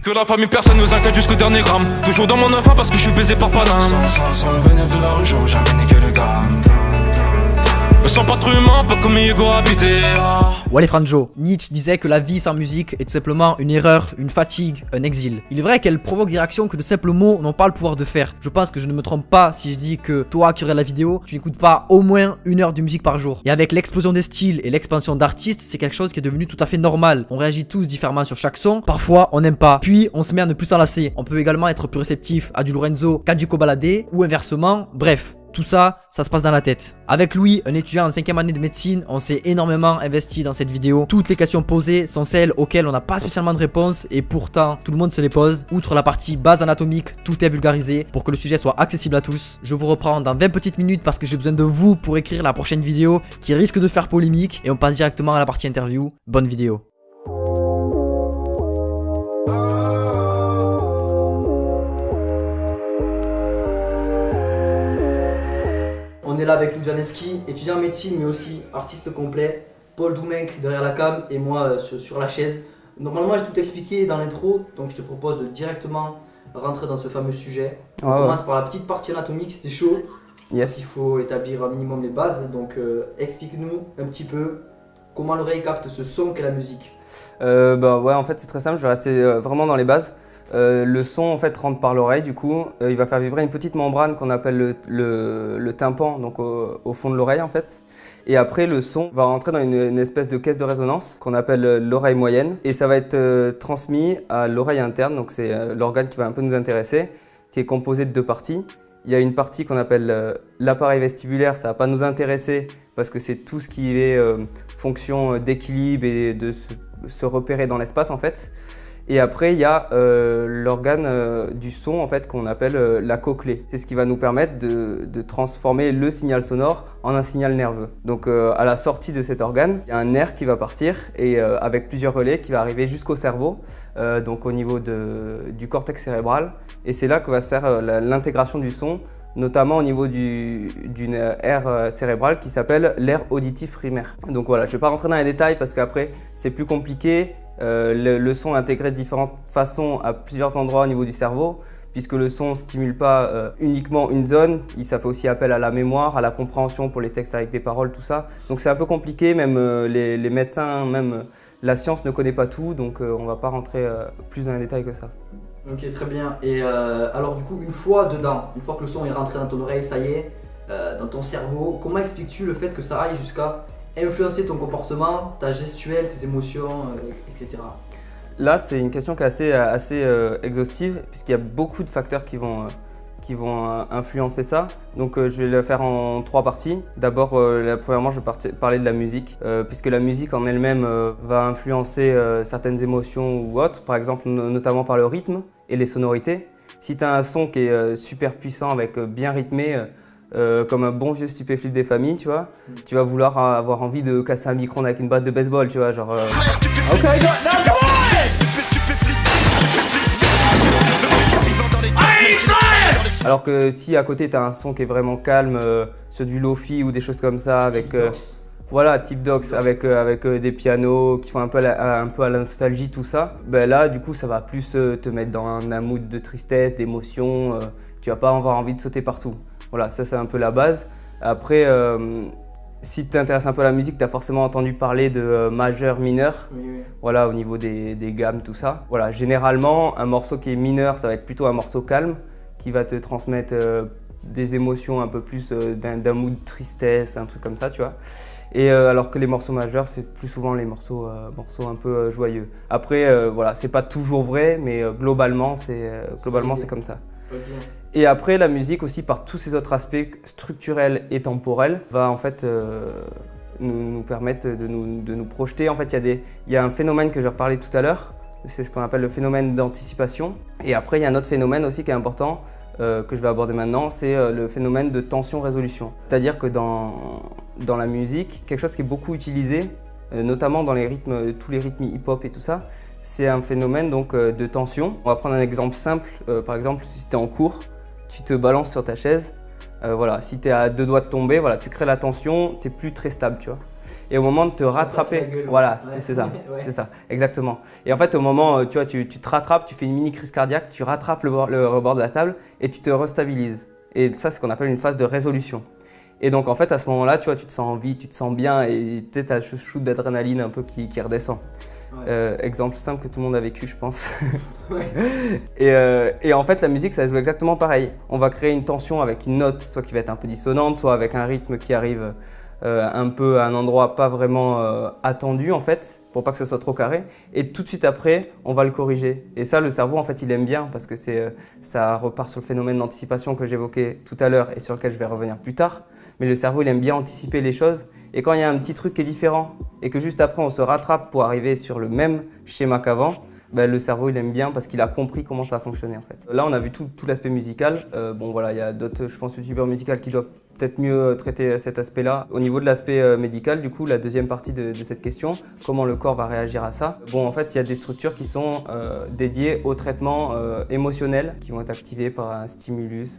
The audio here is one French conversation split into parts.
Que la famille, personne nous inquiète jusqu'au dernier gramme. Toujours dans mon enfant parce que je suis baisé par Paname. Sans le bénéfice de la rue, j'aurais jamais niqué le gramme. Me sens pas trop humain, pas comme Hugo habité. Wallet Franjo, Nietzsche disait que la vie sans musique est tout simplement une erreur, une fatigue, un exil. Il est vrai qu'elle provoque des réactions que de simples mots n'ont pas le pouvoir de faire. Je pense que je ne me trompe pas si je dis que toi qui regardes la vidéo, tu n'écoutes pas au moins 1 heure de musique par jour. Et avec l'explosion des styles et l'expansion d'artistes, c'est quelque chose qui est devenu tout à fait normal. On réagit tous différemment sur chaque son, parfois on n'aime pas, puis on se met à ne plus s'en lasser. On peut également être plus réceptif à du Lorenzo qu'à du Kobalade, ou inversement, bref. Tout ça, ça se passe dans la tête. Avec Louis, un étudiant en 5e année de médecine, on s'est énormément investi dans cette vidéo. Toutes les questions posées sont celles auxquelles on n'a pas spécialement de réponse et pourtant tout le monde se les pose. Outre la partie base anatomique, tout est vulgarisé pour que le sujet soit accessible à tous. Je vous reprends dans 20 petites minutes parce que j'ai besoin de vous pour écrire la prochaine vidéo qui risque de faire polémique et on passe directement à la partie interview. Bonne vidéo. On est là avec Lou Janeski, étudiant en médecine mais aussi artiste complet, Paul Doumenc derrière la cam et moi sur la chaise. Normalement j'ai tout expliqué dans l'intro, donc je te propose de directement rentrer dans ce fameux sujet. On commence par la petite partie anatomique, c'était chaud. Yes. Il faut établir un minimum les bases, donc explique-nous un petit peu comment l'oreille capte ce son qu'est la musique. Bah ouais, en fait c'est très simple, je vais rester vraiment dans les bases. Le son en fait rentre par l'oreille, du coup il va faire vibrer une petite membrane qu'on appelle le tympan, donc au fond de l'oreille en fait. Et après le son va rentrer dans une espèce de caisse de résonance qu'on appelle l'oreille moyenne et ça va être transmis à l'oreille interne, donc c'est l'organe qui va un peu nous intéresser, qui est composé de 2 parties. Il y a une partie qu'on appelle l'appareil vestibulaire, ça va pas nous intéresser parce que c'est tout ce qui est fonction d'équilibre et de se repérer dans l'espace en fait. Et après, il y a l'organe du son en fait, qu'on appelle la cochlée. C'est ce qui va nous permettre de transformer le signal sonore en un signal nerveux. Donc à la sortie de cet organe, il y a un nerf qui va partir et avec plusieurs relais qui va arriver jusqu'au cerveau, donc au niveau du cortex cérébral. Et c'est là que va se faire l'intégration du son, notamment au niveau d'une aire cérébrale qui s'appelle l'aire auditif primaire. Donc voilà, je ne vais pas rentrer dans les détails parce qu'après c'est plus compliqué. Le son est intégré de différentes façons à plusieurs endroits au niveau du cerveau, puisque le son ne stimule pas uniquement une zone, ça fait aussi appel à la mémoire, à la compréhension pour les textes avec des paroles, tout ça. Donc c'est un peu compliqué, même les médecins, même la science ne connaît pas tout, donc on ne va pas rentrer plus dans les détails que ça. Ok, très bien. Et alors du coup, une fois dedans, une fois que le son est rentré dans ton oreille, ça y est, dans ton cerveau, comment expliques-tu le fait que ça aille jusqu'à influencer ton comportement, ta gestuelle, tes émotions, etc. Là, c'est une question qui est assez exhaustive, puisqu'il y a beaucoup de facteurs qui vont influencer ça. Donc je vais le faire en 3 parties. D'abord, premièrement, je vais parler de la musique, puisque la musique en elle-même va influencer certaines émotions ou autres, par exemple notamment par le rythme et les sonorités. Si tu as un son qui est super puissant, avec bien rythmé, comme un bon vieux stupéflip des familles, tu vois, tu vas vouloir avoir envie de casser un micro-ondes avec une batte de baseball, tu vois, genre... Alors que si à côté tu as un son qui est vraiment calme, sur du lofi ou des choses comme ça, avec... voilà, type Docs, avec des pianos qui font un peu à la nostalgie, tout ça, ben là, du coup, ça va plus te mettre dans un mood de tristesse, d'émotion, tu vas pas avoir envie de sauter partout. Voilà, ça c'est un peu la base. Après, si tu t'intéresses un peu à la musique, tu as forcément entendu parler de majeur, mineur, oui. Voilà, au niveau des gammes, tout ça. Voilà, généralement, un morceau qui est mineur, ça va être plutôt un morceau calme, qui va te transmettre des émotions un peu plus d'un mood de tristesse, un truc comme ça, tu vois. Et alors que les morceaux majeurs, c'est plus souvent les morceaux un peu joyeux. Après, voilà, c'est pas toujours vrai, mais globalement, c'est comme ça. Okay. Et après, la musique aussi, par tous ces autres aspects structurels et temporels, va en fait nous permettre de nous projeter. En fait, il y a un phénomène que je vais reparler tout à l'heure, c'est ce qu'on appelle le phénomène d'anticipation. Et après, il y a un autre phénomène aussi qui est important, que je vais aborder maintenant, c'est le phénomène de tension-résolution. C'est-à-dire que dans la musique, quelque chose qui est beaucoup utilisé, notamment dans les rythmes, tous les rythmes hip-hop et tout ça, c'est un phénomène donc, de tension. On va prendre un exemple simple, par exemple si tu es en cours, tu te balances sur ta chaise, Voilà, si tu es à 2 doigts de tomber, voilà, tu crées la tension, tu n'es plus très stable, tu vois. Et au moment de te rattraper, gueule, voilà, ouais. c'est ça, Ouais. c'est ça, exactement. Et en fait, au moment, tu vois, tu te rattrapes, tu fais une mini crise cardiaque, tu rattrapes le rebord de la table et tu te restabilises. Et ça, c'est ce qu'on appelle une phase de résolution. Et donc, en fait, à ce moment-là, tu vois, tu te sens en vie, tu te sens bien et tu as ce shoot d'adrénaline un peu qui redescend. Ouais. Exemple simple que tout le monde a vécu, je pense. Ouais. Et en fait, la musique, ça joue exactement pareil. On va créer une tension avec une note, soit qui va être un peu dissonante, soit avec un rythme qui arrive un peu à un endroit pas vraiment attendu, en fait, pour pas que ce soit trop carré. Et tout de suite après, on va le corriger. Et ça, le cerveau, en fait, il aime bien parce que ça repart sur le phénomène d'anticipation que j'évoquais tout à l'heure et sur lequel je vais revenir plus tard. Mais le cerveau, il aime bien anticiper les choses. Et quand il y a un petit truc qui est différent et que juste après, on se rattrape pour arriver sur le même schéma qu'avant, ben, le cerveau, il aime bien parce qu'il a compris comment ça fonctionnait en fait. Là, on a vu tout l'aspect musical. Bon, voilà, il y a d'autres, je pense, youtubeurs musicaux qui doivent peut-être mieux traiter cet aspect-là. Au niveau de l'aspect médical, du coup, la deuxième partie de cette question, comment le corps va réagir à ça? Bon, en fait, il y a des structures qui sont dédiées au traitement émotionnel, qui vont être activées par un stimulus,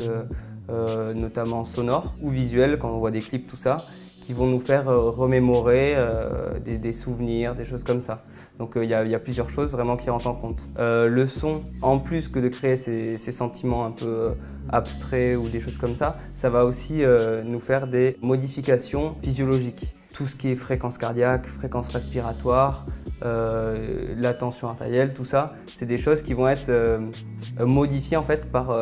notamment sonore ou visuel, quand on voit des clips, tout ça, qui vont nous faire remémorer des souvenirs, des choses comme ça. Donc il y a plusieurs choses vraiment qui rentrent en compte. Le son, en plus que de créer ces sentiments un peu abstraits ou des choses comme ça va aussi nous faire des modifications physiologiques. Tout ce qui est fréquence cardiaque, fréquence respiratoire, la tension artérielle, tout ça, c'est des choses qui vont être modifiées en fait par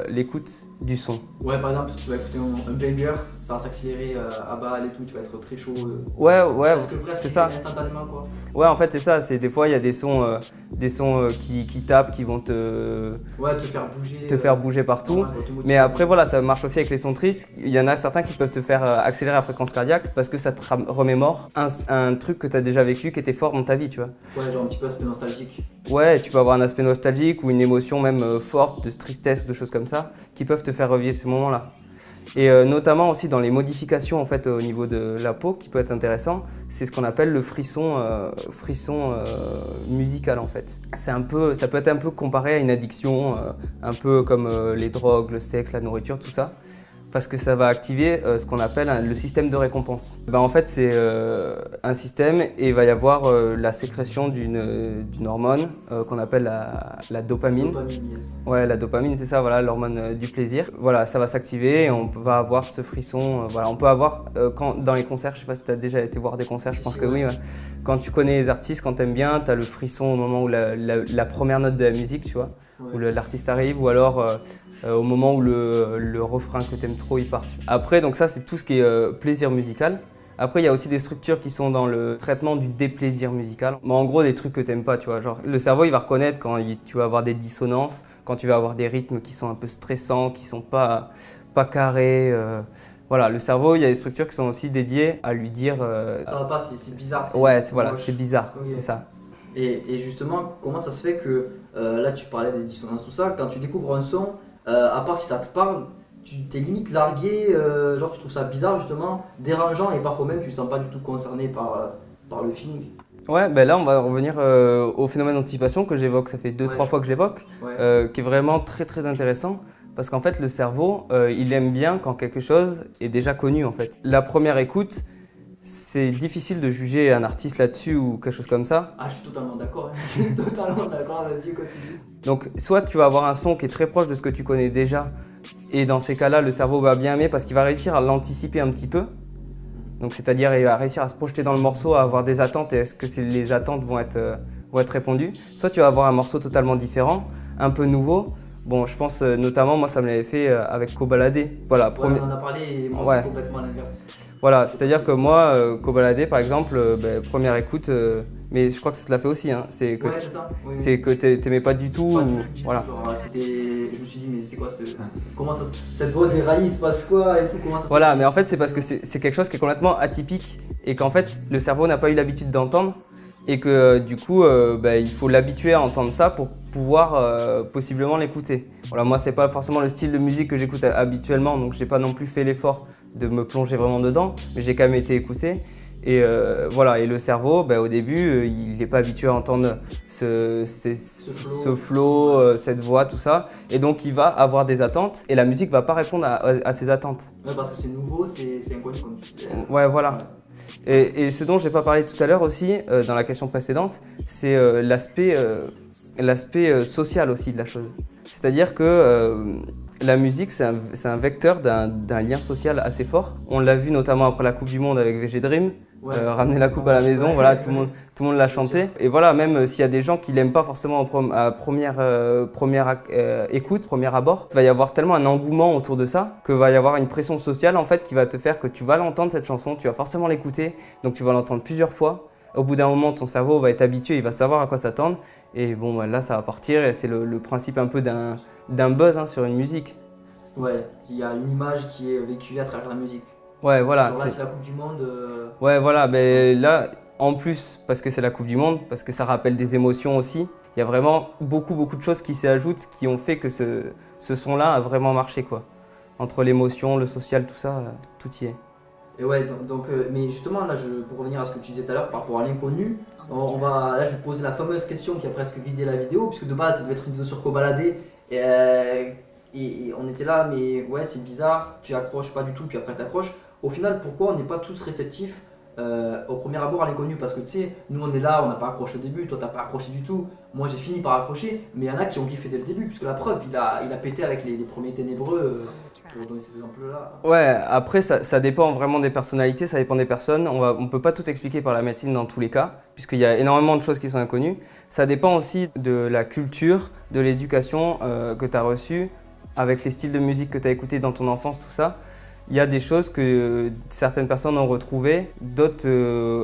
l'écoute du son. Ouais, par exemple, tu vas écouter un banger, ça va s'accélérer à balle et tout, tu vas être très chaud. Ouais, Presque c'est ça. instantanément, quoi. Ouais, en fait, c'est ça. Des fois, il y a des sons qui tapent, qui vont Ouais, te faire bouger. te faire bouger partout. Ouais, te motiver. Mais après, voilà, ça marche aussi avec les sons tristes. Il y en a certains qui peuvent te faire accélérer la fréquence cardiaque parce que ça te remémore un truc que tu as déjà vécu qui était fort dans ta vie, tu vois. Ouais, genre un petit peu aspect nostalgique. Ouais, tu peux avoir un aspect nostalgique ou une émotion même forte de tristesse ou de choses comme ça qui peuvent te faire revivre ces moments-là. Et notamment aussi dans les modifications en fait au niveau de la peau qui peut être intéressant, c'est ce qu'on appelle le frisson musical en fait. Ça peut être un peu comparé à une addiction, un peu comme les drogues, le sexe, la nourriture, tout ça. Parce que ça va activer ce qu'on appelle le système de récompense. En fait, c'est un système et il va y avoir la sécrétion d'une hormone qu'on appelle la dopamine. Dopamine, yes. Ouais, la dopamine, c'est ça, voilà, l'hormone du plaisir. Voilà, ça va s'activer et on va avoir ce frisson. Voilà, on peut avoir, dans les concerts, je sais pas si tu as déjà été voir des concerts, je pense que oui. Ouais. Quand tu connais les artistes, quand tu aimes bien, tu as le frisson au moment où la première note de la musique, tu vois, où l'artiste arrive, ou alors au moment où le refrain que tu aimes trop, il part. Après, donc ça, c'est tout ce qui est plaisir musical. Après, il y a aussi des structures qui sont dans le traitement du déplaisir musical. Mais en gros, des trucs que tu n'aimes pas, tu vois. Genre, le cerveau, il va reconnaître quand tu vas avoir des dissonances, quand tu vas avoir des rythmes qui sont un peu stressants, qui ne sont pas carrés. Voilà, le cerveau, il y a des structures qui sont aussi dédiées à lui dire… Ça va pas, c'est bizarre. C'est bizarre, okay. C'est ça. Et justement, comment ça se fait que, là tu parlais des dissonances, tout ça, quand tu découvres un son, à part si ça te parle, tu t'es limite largué, genre tu trouves ça bizarre justement, dérangeant et parfois même tu ne sens pas du tout concerné par le feeling. Ouais, là on va revenir au phénomène d'anticipation que j'évoque, ça fait 2-3 fois que je l'évoque, qui est vraiment très très intéressant. Parce qu'en fait le cerveau, il aime bien quand quelque chose est déjà connu en fait. La première écoute, c'est difficile de juger un artiste là-dessus ou quelque chose comme ça. Ah, je suis totalement d'accord, totalement d'accord, vas-y, continue. Donc, soit tu vas avoir un son qui est très proche de ce que tu connais déjà, et dans ces cas-là, le cerveau va bien aimer parce qu'il va réussir à l'anticiper un petit peu. Donc, c'est-à-dire, il va réussir à se projeter dans le morceau, à avoir des attentes, et est-ce que les attentes vont être répondues. Soit tu vas avoir un morceau totalement différent, un peu nouveau. Bon, je pense notamment, moi, ça me l'avait fait avec Cobaladé. Voilà, on en a parlé et moi, c'est complètement l'inverse. Voilà, c'est-à-dire que moi, Cobaladé par exemple, première écoute, mais je crois que ça te l'a fait aussi, hein, c'est que, c'est ça. Oui, c'est que t'aimais pas du tout. Voilà. Je me suis dit, mais c'est quoi comment ça, cette voix déraillée, il se passe quoi et tout, comment ça se Voilà, mais en fait, c'est parce que c'est quelque chose qui est complètement atypique et qu'en fait, le cerveau n'a pas eu l'habitude d'entendre et que du coup, il faut l'habituer à entendre ça pour pouvoir possiblement l'écouter. Voilà, moi, c'est pas forcément le style de musique que j'écoute habituellement, donc j'ai pas non plus fait l'effort de me plonger vraiment dedans, mais j'ai quand même été écouté. Et voilà, et le cerveau, au début, il n'est pas habitué à entendre ce flow, cette voix, tout ça. Et donc, il va avoir des attentes et la musique va pas répondre à ces attentes. Ouais, parce que c'est nouveau, c'est inconnu comme tu disais. Ouais, voilà. Et ce dont je n'ai pas parlé tout à l'heure aussi, dans la question précédente, c'est l'aspect social aussi de la chose. C'est-à-dire que la musique, c'est un vecteur d'un lien social assez fort. On l'a vu notamment après la Coupe du Monde avec VG Dream. Ouais. Ramener la coupe à la maison, Ouais. voilà, tout le monde l'a chanté. Et voilà, même s'il y a des gens qui l'aiment pas forcément à première écoute, premier abord, il va y avoir tellement un engouement autour de ça que va y avoir une pression sociale en fait qui va te faire que tu vas l'entendre cette chanson, tu vas forcément l'écouter, donc tu vas l'entendre plusieurs fois. Au bout d'un moment, ton cerveau va être habitué, il va savoir à quoi s'attendre. Et bon, là, ça va partir et c'est le principe un peu d'un buzz sur une musique. Ouais, il y a une image qui est véhiculée à travers la musique. Ouais, voilà. Genre là, c'est la Coupe du Monde. Ouais, voilà, mais là, en plus, parce que c'est la Coupe du Monde, parce que ça rappelle des émotions aussi, il y a vraiment beaucoup de choses qui s'y ajoutent, qui ont fait que ce son-là a vraiment marché, quoi. Entre l'émotion, le social, tout ça, tout y est. Et ouais, donc mais justement, là, pour revenir à ce que tu disais tout à l'heure par rapport à l'inconnu, là, je vais te poser la fameuse question qui a presque guidé la vidéo, puisque de base, ça devait être une vidéo sur Cobaladé. Et on était là, mais ouais, c'est bizarre, tu accroches pas du tout, puis après t'accroches. Au final, pourquoi on n'est pas tous réceptifs au premier abord à l'inconnu? Parce que tu sais, nous on est là, on n'a pas accroché au début, toi t'as pas accroché du tout. Moi j'ai fini par accrocher, mais il y en a qui ont kiffé dès le début, puisque la preuve, il a pété avec les premiers ténébreux, pour donner ces exemples-là. Ouais, après ça dépend vraiment des personnalités, ça dépend des personnes. On peut pas tout expliquer par la médecine dans tous les cas, puisqu'il y a énormément de choses qui sont inconnues. Ça dépend aussi de la culture, de l'éducation que tu as reçue, avec les styles de musique que tu as écoutés dans ton enfance, tout ça. Il y a des choses que certaines personnes ont retrouvées, d'autres,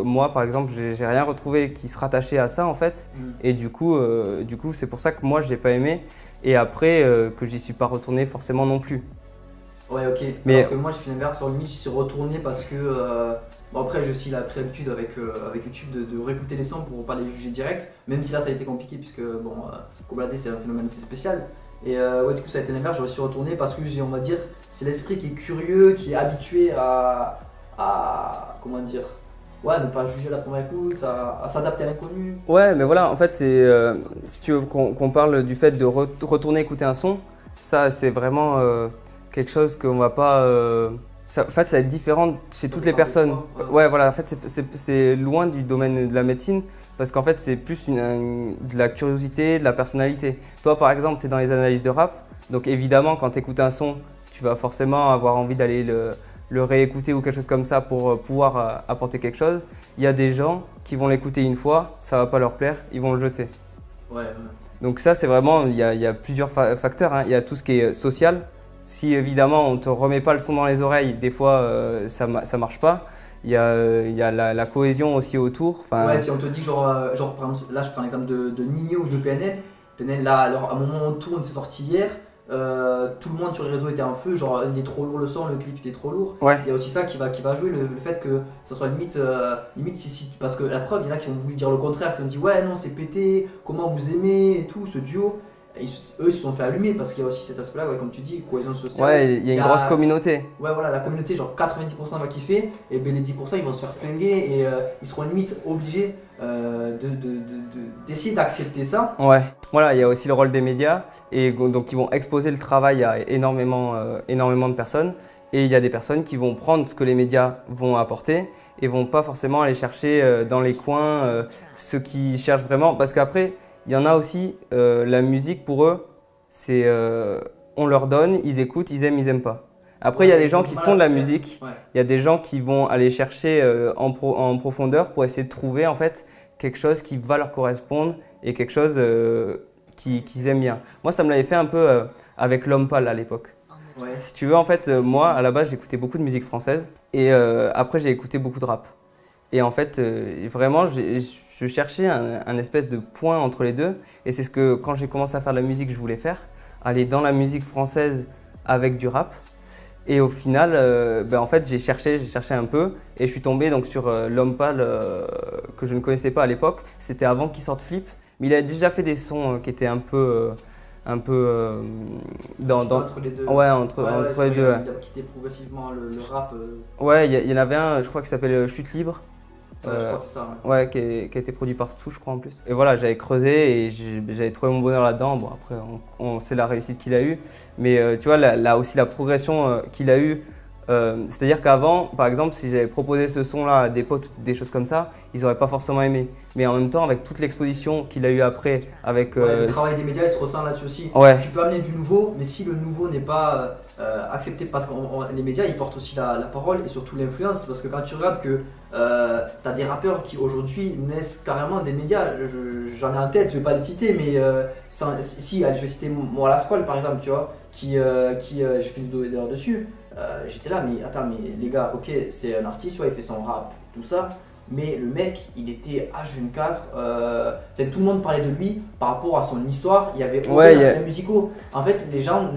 moi par exemple, j'ai rien retrouvé qui se rattachait à ça en fait. Et du coup c'est pour ça que moi je l'ai pas aimé et après que j'y suis pas retourné forcément non plus. Ouais, ok. Mais alors que moi j'ai fait l'inverse, sur limite j'y suis retourné parce que bon, après j'ai aussi pris l'habitude avec YouTube de réécouter les sons pour pas les juger direct, même si là ça a été compliqué puisque bon, Cobaladé c'est un phénomène assez spécial. Et ouais, du coup ça a été l'inverse, j'aurais su retourner parce que on va dire, c'est l'esprit qui est curieux, qui est habitué à comment dire, ouais, ne pas juger à la première écoute, à s'adapter à l'inconnu. Ouais, mais voilà, en fait, si tu veux qu'on parle du fait de retourner écouter un son, ça c'est vraiment quelque chose qu'on va pas. En fait, ça va être différent chez toutes les personnes. Ouais, voilà, en fait, c'est loin du domaine de la médecine parce qu'en fait, c'est plus de la curiosité, de la personnalité. Toi, par exemple, tu es dans les analyses de rap, donc évidemment, quand tu écoutes un son, tu vas forcément avoir envie d'aller le réécouter ou quelque chose comme ça pour pouvoir apporter quelque chose. Il y a des gens qui vont l'écouter une fois, ça va pas leur plaire, ils vont le jeter. Ouais. Donc ça, c'est vraiment, il y a plusieurs facteurs, hein. Il y a tout ce qui est social. Si évidemment on te remet pas le son dans les oreilles, des fois ça marche pas. Il y a la cohésion aussi autour. Ouais, si on te dit genre par exemple, là je prends l'exemple de Nino ou de PNL. PNL là, alors à un moment où on tourne, c'est sorti hier. Tout le monde sur les réseaux était en feu, genre il est trop lourd le son, le clip était trop lourd. Ouais. Il y a aussi ça qui va jouer, le fait que ça soit limite parce que la preuve, il y en a qui ont voulu dire le contraire, qui ont dit ouais non c'est pété, comment vous aimez et tout, ce duo. Et eux ils se sont fait allumer parce qu'il y a aussi cet aspect là, ouais, comme tu dis, cohésion sociale. Ouais, il y a une grosse communauté. Ouais voilà, la communauté, genre 90% va kiffer et ben les 10% ils vont se faire flinguer et ils seront limite obligés d'essayer d'accepter ça. Ouais, voilà, il y a aussi le rôle des médias et donc ils vont exposer le travail à énormément de personnes et il y a des personnes qui vont prendre ce que les médias vont apporter et vont pas forcément aller chercher dans les coins ceux qui cherchent vraiment, parce qu'après il y en a aussi, la musique pour eux, c'est on leur donne, ils écoutent, ils aiment pas. Après, il y a des gens qui font de la musique, il y a des gens qui vont aller chercher en profondeur pour essayer de trouver en fait quelque chose qui va leur correspondre et quelque chose qu'ils aiment bien. Moi, ça me l'avait fait un peu avec L'Homme Pâle à l'époque. Ouais. Si tu veux, en fait, moi, à la base, j'écoutais beaucoup de musique française et après, j'ai écouté beaucoup de rap. Et en fait, vraiment, je cherchais un espèce de point entre les deux. Et c'est ce que, quand j'ai commencé à faire de la musique, je voulais faire. Aller dans la musique française avec du rap. Et au final, en fait, j'ai cherché un peu. Et je suis tombé donc, sur L'Homme Pâle, que je ne connaissais pas à l'époque. C'était avant qu'il sorte Flip. Mais il a déjà fait des sons qui étaient un peu entre les deux. Ouais, entre les deux. Il a quitté progressivement le rap. Ouais, il y en avait un, je crois, qui s'appelle Chute Libre. Je crois que c'est ça. Ouais, qui a été produit par Stu, je crois en plus. Et voilà, j'avais creusé et j'avais trouvé mon bonheur là-dedans. Bon, après, c'est la réussite qu'il a eue. Mais tu vois, là aussi, la progression qu'il a eue. C'est-à-dire qu'avant, par exemple, si j'avais proposé ce son-là à des potes ou des choses comme ça, ils n'auraient pas forcément aimé. Mais en même temps, avec toute l'exposition qu'il a eue après, avec le travail des médias, il se ressent là-dessus aussi. Ouais. Tu peux amener du nouveau, mais si le nouveau n'est pas accepté, parce que les médias, ils portent aussi la parole et surtout l'influence. Parce que quand tu regardes que t'as des rappeurs qui aujourd'hui naissent carrément des médias, j'en ai en tête, je vais pas les citer, mais si, allez, je vais citer moi la Squale par exemple, tu vois, qui j'ai fait une vidéo dessus. J'étais là, mais attends, mais les gars, ok, c'est un artiste, tu vois, il fait son rap, tout ça, mais le mec, il était H24, tout le monde parlait de lui par rapport à son histoire, il y avait aucun aspect musicaux. En fait, les gens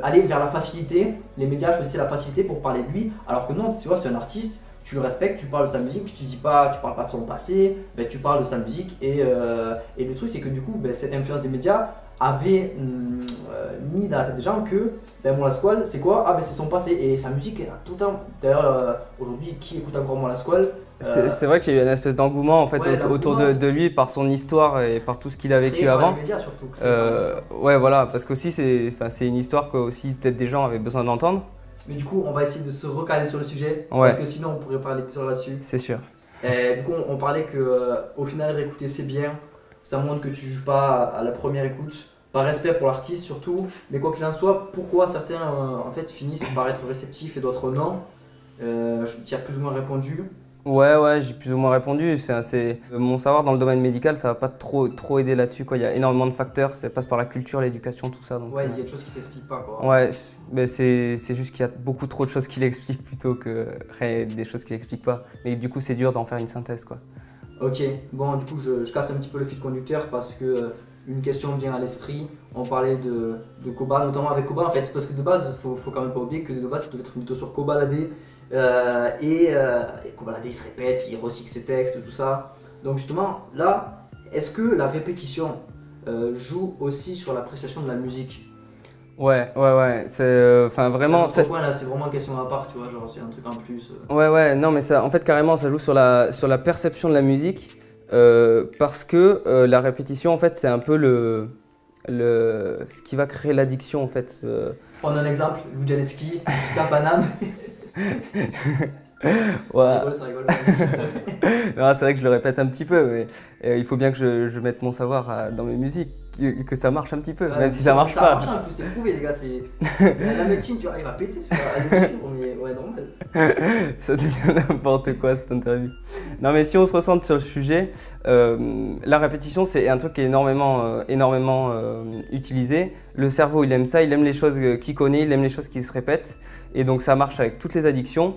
allaient vers la facilité, les médias choisissaient la facilité pour parler de lui, alors que non, tu vois, c'est un artiste, tu le respectes, tu parles de sa musique, tu parles pas de son passé, ben, tu parles de sa musique, et le truc, c'est que du coup, ben, cette influence des médias avait mis dans la tête des gens que Moi la Squale c'est quoi? Ah ben c'est son passé et sa musique elle a tout un... D'ailleurs aujourd'hui qui écoute encore Moi la Squale C'est vrai qu'il y a eu une espèce d'engouement en fait autour de lui par son histoire et par tout ce qu'il a vécu avant. Les médias surtout. Ouais voilà, parce qu'aussi c'est une histoire que aussi peut-être des gens avaient besoin d'entendre. Mais du coup on va essayer de se recaler sur le sujet parce que sinon on pourrait parler des heures là-dessus. C'est sûr. Du coup on parlait que au final réécouter c'est bien. Ça montre que tu juges pas à la première écoute, par respect pour l'artiste surtout, mais quoi qu'il en soit, pourquoi certains en fait finissent par être réceptifs et d'autres non, tu as plus ou moins répondu. Ouais, j'ai plus ou moins répondu. Mon savoir dans le domaine médical, ça va pas trop aider là-dessus, quoi. Il y a énormément de facteurs, ça passe par la culture, l'éducation, tout ça. Donc, ouais, il y a des choses qui s'expliquent pas, quoi. Ouais, mais c'est juste qu'il y a beaucoup trop de choses qui l'expliquent plutôt que des choses qui l'expliquent pas. Mais du coup, c'est dur d'en faire une synthèse, quoi. Ok, bon, du coup, je casse un petit peu le fil conducteur parce que une question me vient à l'esprit. On parlait de Koba, notamment avec Koba en fait, parce que de base, faut quand même pas oublier que de base, il devait être plutôt sur Kobalade. Et Kobalade, il se répète, il recycle ses textes, tout ça. Donc justement, là, est-ce que la répétition joue aussi sur l'appréciation de la musique? Ouais, c'est vraiment. C'est point là, c'est vraiment une question à part, tu vois, genre c'est un truc en plus. Ouais, non, mais ça, en fait, carrément, ça joue sur la perception de la musique parce que la répétition, en fait, c'est un peu ce qui va créer l'addiction, en fait. Prendre un exemple, Lujaneski, jusqu'à Paname. Ouais. Ça rigole. Non, c'est vrai que je le répète un petit peu, mais il faut bien que je mette mon savoir dans mes musiques, que ça marche un petit peu, même si ça marche pas. Ça marche un peu, c'est prouvé les gars, la médecine, tu vois, il va péter sur la mesure, mais ouais, normal. Ça devient n'importe quoi cette interview. Non mais si on se recentre sur le sujet, la répétition c'est un truc qui est énormément utilisé. Le cerveau il aime ça, il aime les choses qu'il connaît, il aime les choses qui se répètent, et donc ça marche avec toutes les addictions.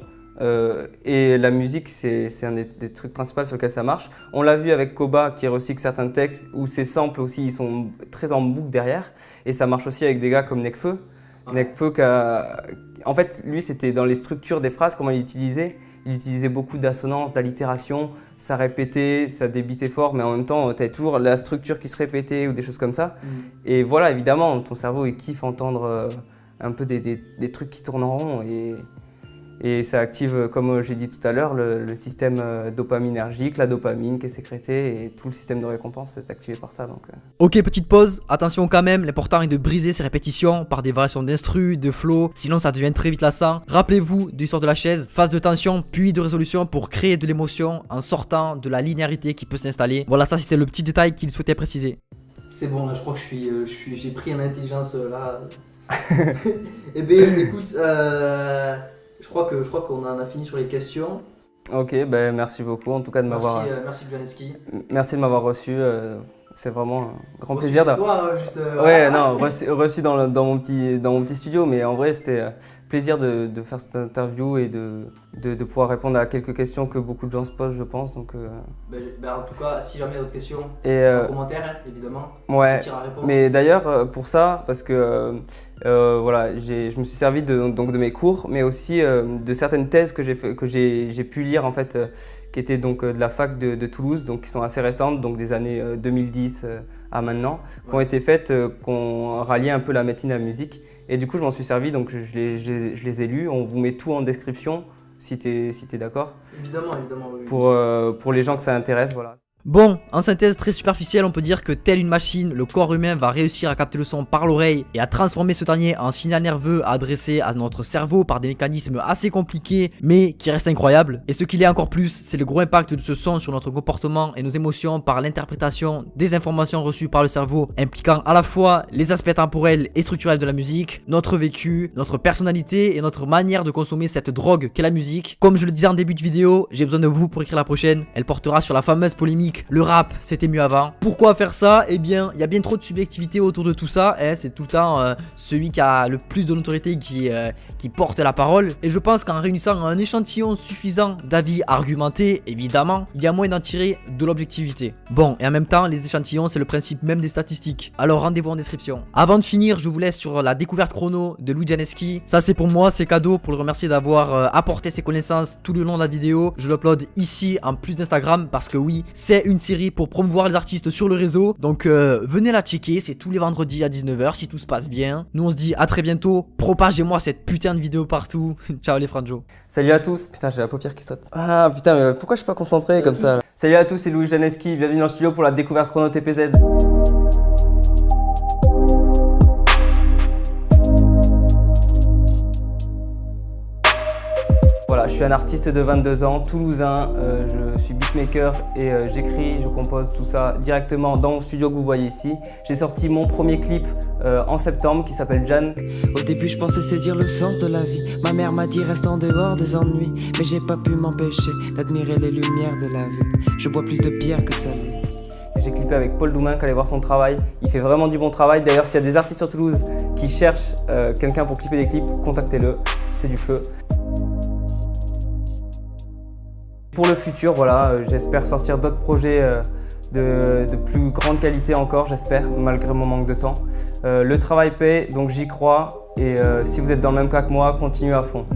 Et la musique, c'est un des trucs principaux sur lesquels ça marche. On l'a vu avec Koba qui recycle certains textes où ses samples aussi ils sont très en boucle derrière. Et ça marche aussi avec des gars comme Nekfeu. Nekfeu, en fait, lui, c'était dans les structures des phrases, comment il utilisait. Il utilisait beaucoup d'assonances, d'allitérations. Ça répétait, ça débitait fort, mais en même temps, tu avais toujours la structure qui se répétait ou des choses comme ça. Et voilà, évidemment, ton cerveau il kiffe entendre un peu des trucs qui tournent en rond. Et ça active, comme j'ai dit tout à l'heure, le système dopaminergique, la dopamine qui est sécrétée et tout le système de récompense est activé par ça. Donc, Ok, petite pause. Attention quand même, l'important est de briser ces répétitions par des variations d'instru, de flow, sinon ça devient très vite lassant. Rappelez-vous du sort de la chaise, phase de tension puis de résolution pour créer de l'émotion en sortant de la linéarité qui peut s'installer. Voilà, ça c'était le petit détail qu'il souhaitait préciser. C'est bon, là je crois que j'ai pris en intelligence là. Eh bien écoute, je crois qu'on en a fini sur les questions. Ok, ben merci beaucoup en tout cas de m'avoir. Merci Lujaneski. Merci de m'avoir reçu. C'est vraiment un grand plaisir d'avoir. Ouais, non, reçu dans mon petit studio, mais en vrai c'était plaisir de faire cette interview et de pouvoir répondre à quelques questions que beaucoup de gens se posent, je pense. Donc, en tout cas, si jamais il y a d'autres questions, en commentaire, hein, évidemment. Ouais, mais d'ailleurs, pour ça, parce que voilà, je me suis servi donc de mes cours, mais aussi de certaines thèses que j'ai pu lire en fait, qui étaient donc de la fac de Toulouse, donc qui sont assez récentes, donc des années 2010 à maintenant, qui ont été faites, qui ont rallié un peu la médecine à la musique. Et du coup, je m'en suis servi, donc je les ai lus. On vous met tout en description, si t'es d'accord. Évidemment, oui. Pour les gens que ça intéresse, voilà. Bon, en synthèse très superficielle, on peut dire que telle une machine, le corps humain va réussir à capter le son par l'oreille et à transformer ce dernier en signal nerveux adressé à notre cerveau par des mécanismes assez compliqués mais qui restent incroyables. Et ce qu'il est encore plus, c'est le gros impact de ce son sur notre comportement et nos émotions par l'interprétation des informations reçues par le cerveau, impliquant à la fois les aspects temporels et structurels de la musique, notre vécu, notre personnalité et notre manière de consommer cette drogue qu'est la musique. Comme je le disais en début de vidéo, j'ai besoin de vous pour écrire la prochaine. Elle portera sur la fameuse polémique le rap c'était mieux avant. Pourquoi faire ça? Eh bien, il y a bien trop de subjectivité autour de tout ça. C'est tout le temps celui qui a le plus de notoriété qui porte la parole. Et je pense qu'en réunissant un échantillon suffisant d'avis argumentés, évidemment, il y a moyen d'en tirer de l'objectivité. Bon, et en même temps, les échantillons, c'est le principe même des statistiques. Alors rendez-vous en description. Avant de finir, je vous laisse sur la découverte chrono de Louis Janeski. Ça, c'est pour moi, c'est cadeau pour le remercier d'avoir apporté ses connaissances tout le long de la vidéo. Je l'upload ici en plus d'Instagram parce que oui, c'est une série pour promouvoir les artistes sur le réseau. Donc venez la checker, c'est tous les vendredis à 19 h si tout se passe bien. Nous on se dit à très bientôt. Propagez-moi cette putain de vidéo partout. Ciao les franjo. Salut à tous. Putain, j'ai la paupière qui saute. Ah putain, mais pourquoi je suis pas concentré comme ça là. Salut à tous, c'est Louis Janeski. Bienvenue dans le studio pour la découverte chrono TPZ. Voilà, je suis un artiste de 22 ans, toulousain, je suis beatmaker et j'écris, je compose tout ça directement dans mon studio que vous voyez ici. J'ai sorti mon premier clip en septembre qui s'appelle Jan. Au début je pensais saisir le sens de la vie. Ma mère m'a dit reste en dehors des ennuis. Mais j'ai pas pu m'empêcher d'admirer les lumières de la ville. Je bois plus de bière que de salé. J'ai clippé avec Paul Doumain, allez voir son travail. Il fait vraiment du bon travail. D'ailleurs, s'il y a des artistes sur Toulouse qui cherchent quelqu'un pour clipper des clips, contactez-le, c'est du feu. Pour le futur, voilà, j'espère sortir d'autres projets de plus grande qualité encore, j'espère, malgré mon manque de temps. Le travail paie, donc j'y crois. Et si vous êtes dans le même cas que moi, continuez à fond.